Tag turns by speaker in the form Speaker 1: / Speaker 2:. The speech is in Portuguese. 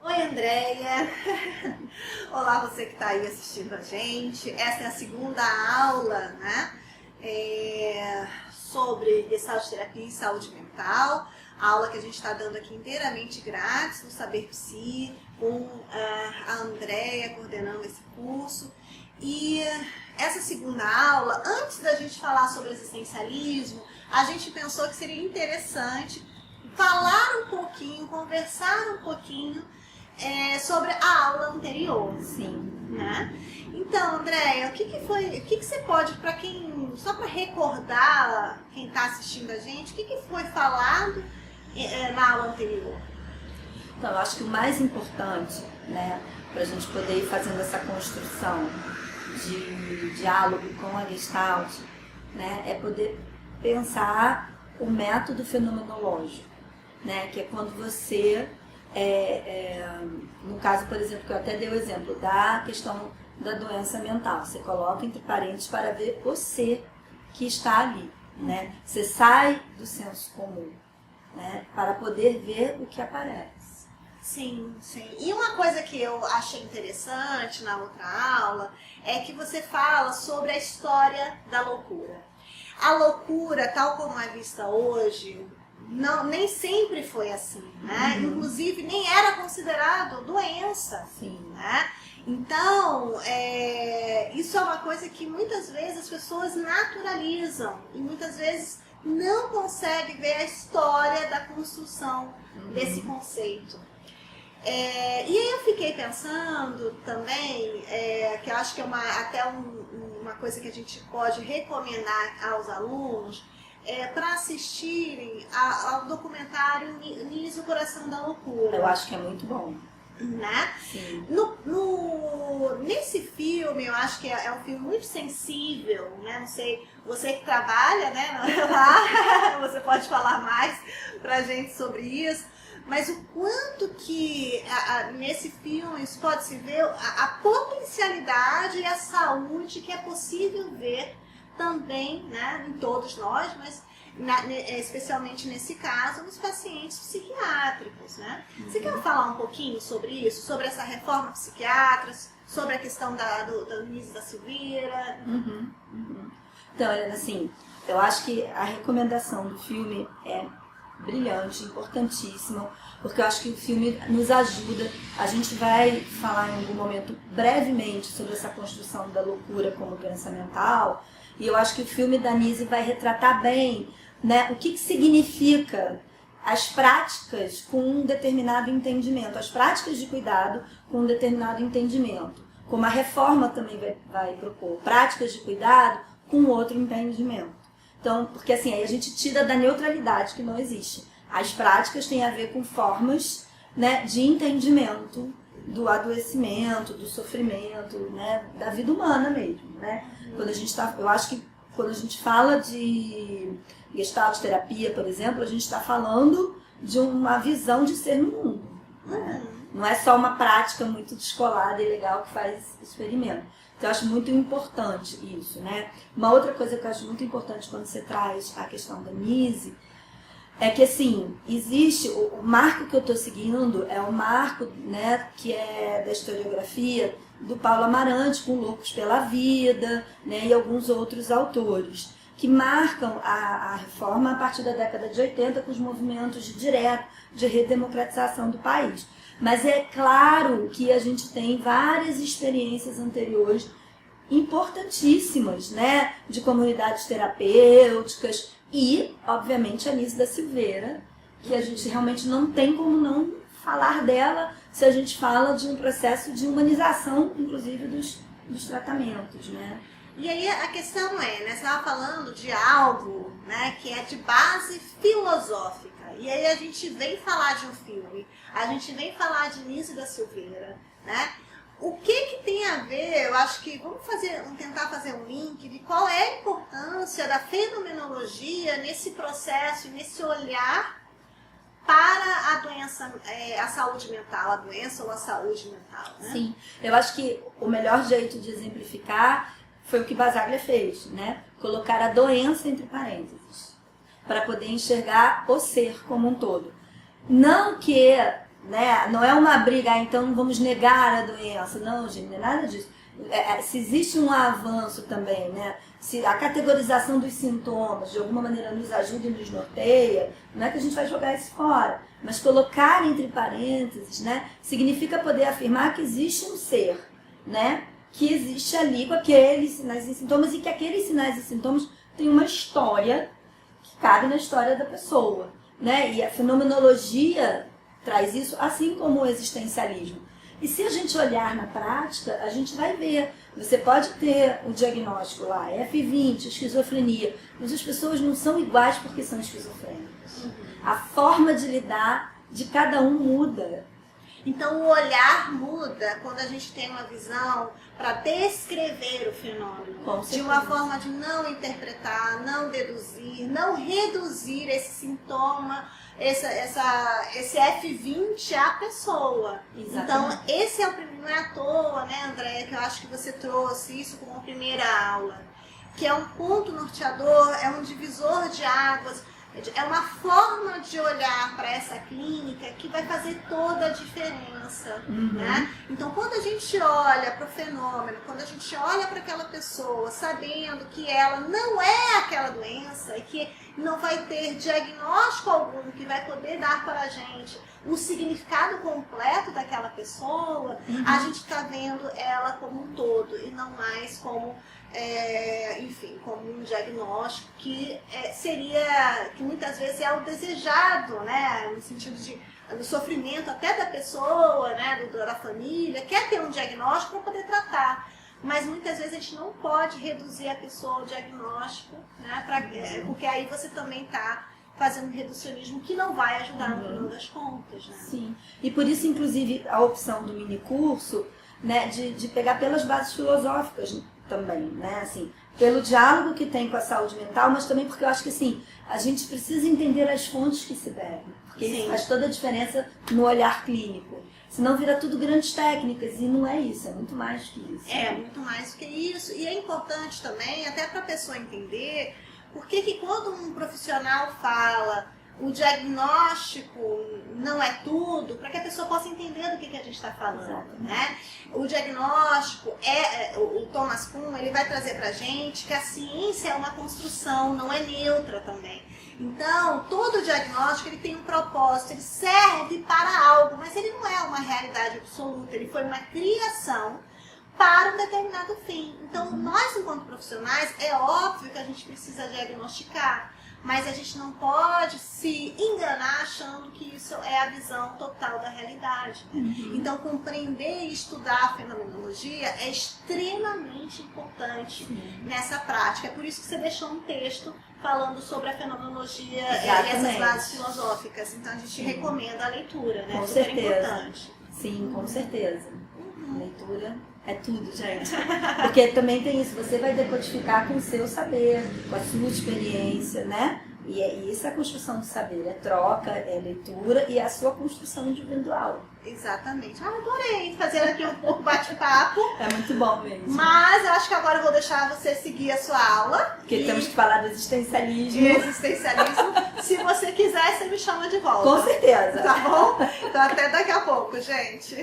Speaker 1: Oi, Andréia! Olá, você que está aí assistindo a gente. Essa é a segunda aula, né? Sobre Gestalt terapia e saúde mental. A aula que a gente está dando aqui inteiramente grátis no Saber Psi, com a Andréia coordenando esse curso. E essa segunda aula, antes da gente falar sobre existencialismo, a gente pensou que seria interessante falar um pouquinho, conversar um pouquinho sobre a aula anterior.
Speaker 2: Sim.
Speaker 1: Né? Então, Andréia, o que você pode, para quem, só para recordar quem está assistindo a gente, o que foi falado na aula anterior?
Speaker 2: Então, eu acho que o mais importante, né, para a gente poder ir fazendo essa construção de diálogo com a Gestalt, né, é poder pensar o método fenomenológico, né, que é quando você, no caso, por exemplo, que eu até dei o exemplo da questão da doença mental, você coloca entre parênteses para ver o ser que está ali, né, você sai do senso comum, né, para poder ver o que aparece.
Speaker 1: Sim, sim. E uma coisa que eu achei interessante na outra aula é que você fala sobre a história da loucura. A loucura, tal como é vista hoje, nem sempre foi assim, né?
Speaker 2: Uhum.
Speaker 1: Inclusive, nem era considerado doença.
Speaker 2: Sim.
Speaker 1: Né? Então, isso é uma coisa que muitas vezes as pessoas naturalizam e muitas vezes não conseguem ver a história da construção desse conceito. E aí eu fiquei pensando também, que eu acho que é até uma coisa que a gente pode recomendar aos alunos, para assistirem ao documentário Nise, o Coração da Loucura.
Speaker 2: Eu acho que é muito bom.
Speaker 1: Né?
Speaker 2: Sim.
Speaker 1: Nesse filme, eu acho que é um filme muito sensível, né? Não sei, você que trabalha, né, lá, você pode falar mais pra gente sobre isso, mas o quanto que nesse filme isso pode se ver a potencialidade e a saúde que é possível ver também, né, em todos nós, mas especialmente nesse caso, nos pacientes psiquiátricos, né? Você quer falar um pouquinho sobre isso? Sobre essa reforma psiquiátrica, sobre a questão da Nise da Silveira?
Speaker 2: Então, assim, eu acho que a recomendação do filme é brilhante, importantíssima, porque eu acho que o filme nos ajuda. A gente vai falar em algum momento brevemente sobre essa construção da loucura como doença mental, e eu acho que o filme da Nise vai retratar bem, né, o que significa as práticas com um determinado entendimento, as práticas de cuidado com um determinado entendimento, como a reforma também vai propor, práticas de cuidado com outro entendimento. Então, porque assim, aí a gente tira da neutralidade que não existe. As práticas têm a ver com formas, né, de entendimento do adoecimento, do sofrimento, né, da vida humana mesmo, né? Quando a gente eu acho que quando a gente fala de Gestalt terapia, por exemplo, a gente está falando de uma visão de ser no mundo, né? Não é só uma prática muito descolada e legal que faz experimento. Então, eu acho muito importante isso, né? Uma outra coisa que eu acho muito importante quando você traz a questão da Nise é que, assim, existe o marco que eu estou seguindo, é um marco, né, que é da historiografia do Paulo Amarante, com Loucos pela Vida, né, e alguns outros autores, que marcam a reforma a partir da década de 80 com os movimentos de redemocratização do país. Mas é claro que a gente tem várias experiências anteriores importantíssimas, né, de comunidades terapêuticas e, obviamente, a Nise da Silveira, que a gente realmente não tem como não falar dela se a gente fala de um processo de humanização, inclusive, dos tratamentos, né?
Speaker 1: E aí a questão né, você estava falando de algo, né, que é de base filosófica. E aí a gente vem falar de um filme, a gente vem falar de Nise da Silveira, né? O que tem a ver, eu acho que vamos tentar fazer um link de qual é a importância da fenomenologia nesse processo, nesse olhar para a doença, a saúde mental, a doença ou a saúde mental, né?
Speaker 2: Sim, eu acho que o melhor jeito de exemplificar foi o que Basaglia fez, né? Colocar a doença entre parênteses, para poder enxergar o ser como um todo. Não que né? Não é uma briga, então vamos negar a doença. Não, gente, não é nada disso. Se existe um avanço também, né? Se a categorização dos sintomas de alguma maneira nos ajuda e nos norteia, não é que a gente vai jogar isso fora, mas colocar entre parênteses, né? Significa poder afirmar que existe um ser, né? Que existe ali com aqueles sinais e sintomas e que aqueles sinais e sintomas têm uma história que cabe na história da pessoa, né? E a fenomenologia traz isso, assim como o existencialismo. E se a gente olhar na prática, a gente vai ver. Você pode ter o diagnóstico lá, F20, esquizofrenia, mas as pessoas não são iguais porque são esquizofrênicas. A forma de lidar de cada um muda.
Speaker 1: Então o olhar muda quando a gente tem uma visão para descrever o fenômeno. De uma forma de não interpretar, não deduzir, não reduzir esse sintoma, esse F20 à pessoa.
Speaker 2: Exatamente.
Speaker 1: Então esse é o primeiro, não é à toa, né, Andréia, que eu acho que você trouxe isso como primeira aula, que é um ponto norteador, é um divisor de águas. É uma forma de olhar para essa clínica que vai fazer toda a diferença, né? Então, quando a gente olha para o fenômeno, quando a gente olha para aquela pessoa, sabendo que ela não é aquela doença e que não vai ter diagnóstico algum que vai poder dar para a gente o significado completo daquela pessoa, a gente está vendo ela como um todo e não mais como... enfim, como um diagnóstico que seria, que muitas vezes é o desejado, né, no sentido do sofrimento até da pessoa, né, da família, quer ter um diagnóstico para poder tratar, mas muitas vezes a gente não pode reduzir a pessoa ao diagnóstico, né, porque aí você também está fazendo um reducionismo que não vai ajudar no final das contas, né?
Speaker 2: Sim, e por isso, inclusive, a opção do minicurso, né, de pegar pelas bases filosóficas também, né, assim, pelo diálogo que tem com a saúde mental, mas também porque eu acho que, assim, a gente precisa entender as fontes que se devem, porque isso faz toda a diferença no olhar clínico, senão vira tudo grandes técnicas, e não é isso, é muito mais que isso.
Speaker 1: É, muito mais do que isso, e é importante também, até para a pessoa entender, porque quando um profissional fala o diagnóstico não é tudo, para que a pessoa possa entender do que a gente está falando, né? O diagnóstico o Thomas Kuhn, ele vai trazer para a gente que a ciência é uma construção, não é neutra também. Então, todo diagnóstico ele tem um propósito, ele serve para algo, mas ele não é uma realidade absoluta, ele foi uma criação para um determinado fim. Então, nós, enquanto profissionais, é óbvio que a gente precisa diagnosticar, mas a gente não pode se enganar achando que isso é a visão total da realidade. Então, compreender e estudar a fenomenologia é extremamente importante nessa prática. É por isso que você deixou um texto falando sobre a fenomenologia e essas bases filosóficas. Então, a gente recomenda a leitura, né?
Speaker 2: Com
Speaker 1: super
Speaker 2: certeza.
Speaker 1: importante.
Speaker 2: Sim, com certeza. Leitura é tudo, gente. Porque também tem isso, você vai decodificar com o seu saber, com a sua experiência, né? E isso é a construção do saber, é troca, é leitura e é a sua construção individual.
Speaker 1: Exatamente. Adorei fazer aqui um pouco bate-papo.
Speaker 2: É muito bom mesmo.
Speaker 1: Mas eu acho que agora eu vou deixar você seguir a sua aula.
Speaker 2: Porque temos que falar do existencialismo.
Speaker 1: E existencialismo. Se você quiser, você me chama de volta.
Speaker 2: Com certeza.
Speaker 1: Tá bom? Então até daqui a pouco, gente.